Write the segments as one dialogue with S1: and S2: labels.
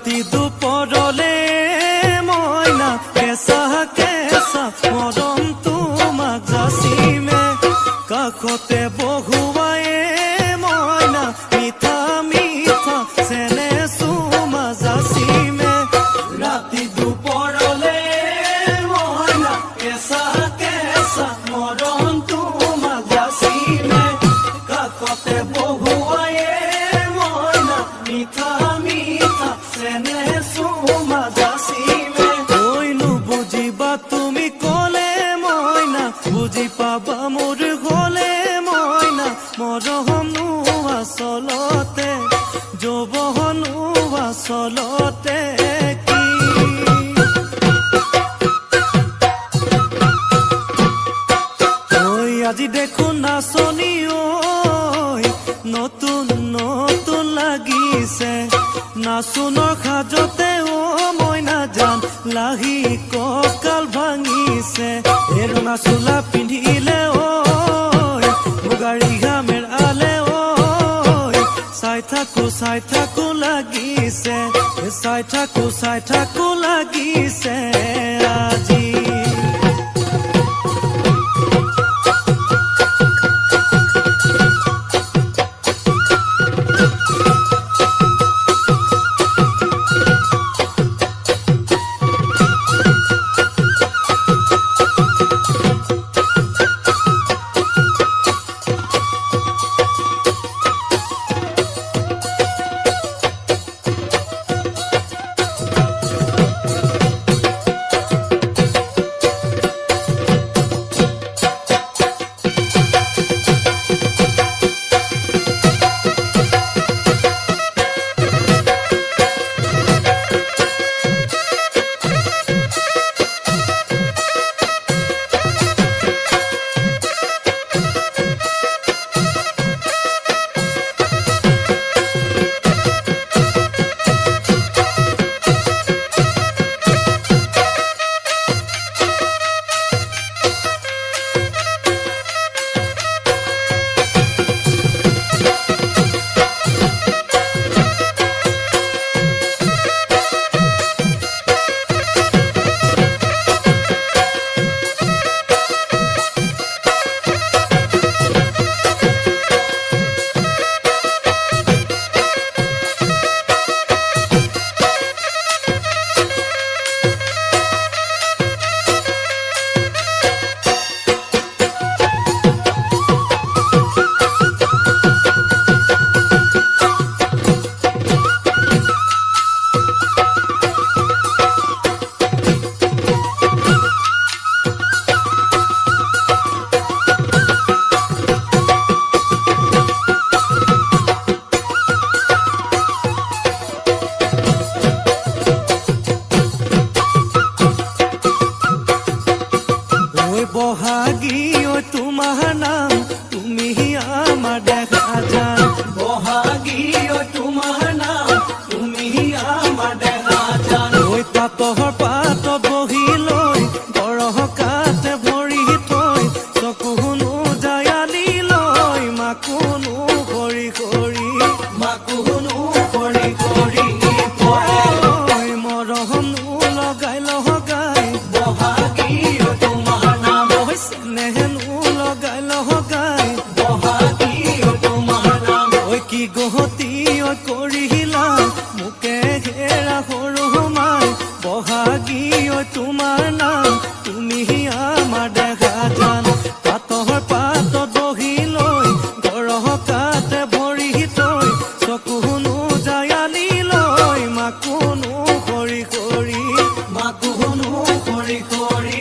S1: राति दुपरले मयना केसा केसा मरम तुमाक जासिमे काखते बहुवाए मयना मिठा मिठा सेने सुमा जासिमे राति दुपरले मयना केसा केसा मरम तुमाक जासिमे काखते बहुवाए मयना मिठा मिठा सेने सुमा जासिमे ओइनु बुझिबा तुमी कले मयना बुझि पाबा मोर गले मयना मरहनु आसलते जबहनु आसलते की ओइ আজি देखो नाचनी ओइ नतुन नतुन লাগিছে नाचुনৰ খাজতে ও মইনা জান লাহি ককাল ভাঙিছে এৰুণা চোলা পিন্ধিলে ঐ মুগাৰী ঘামেৰ আলে ঐ চাই থাকো লাগিছে চাই থাকো লাগিছে আজি বহাগী ঐ তোমাৰ নাম তুমি আমাৰ দেখা যান বহাগী ঐ তোমাৰ নাম তুমি আমাৰ দেখা যান ঐ পাতৰ পাত বহি লৈ গৰহ কাতে ভৰি থৈ চকুনো জায়ালি লৈ মাকুনো কৰি কৰি মাকুনো কৰি কৰি ঐ মৰহনো লগাই লগাই বহাগী नेहनु लगाई लगाई बहागी तुम्हार नाम ओइ की गहती ओइ करिला मुके घेरा हरु माय बहागी ओइ तुम्हार नाम तुमी आमार देखा जान पातर पात बहि লৈ गरह काते भरि थৈ चकुनो जायाली লৈ माकुनो কৰি কৰি माकुनो কৰি কৰি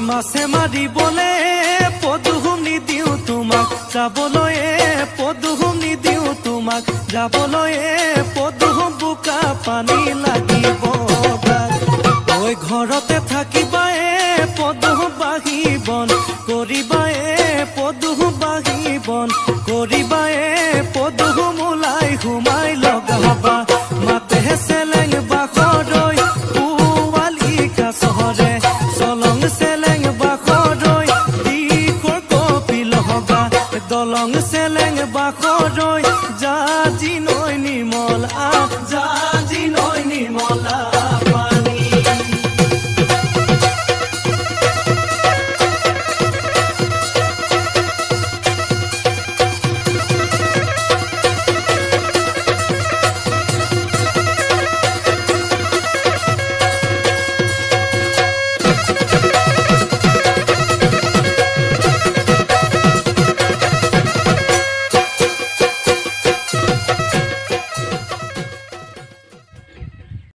S1: মাছে মাৰিবলে পদুম নিদিও তোমাক যাবলৈ পদুম নিদিও তোমাক যাবলৈ পদুম বোকা পানী লাগিব ঐ ঘৰতে থাকিবা পদুম বাহিবন কৰিবা পদুম বাহিবন কৰিবা পদুম ওলাই ঘুমাই লগাবা মাতে চেলেং বাখৰৈ পুৱালি কাছৰে চলং চেলেং বাখৰৈ দিখৰ কপিল হবা দলং চেলেং বাখৰৈ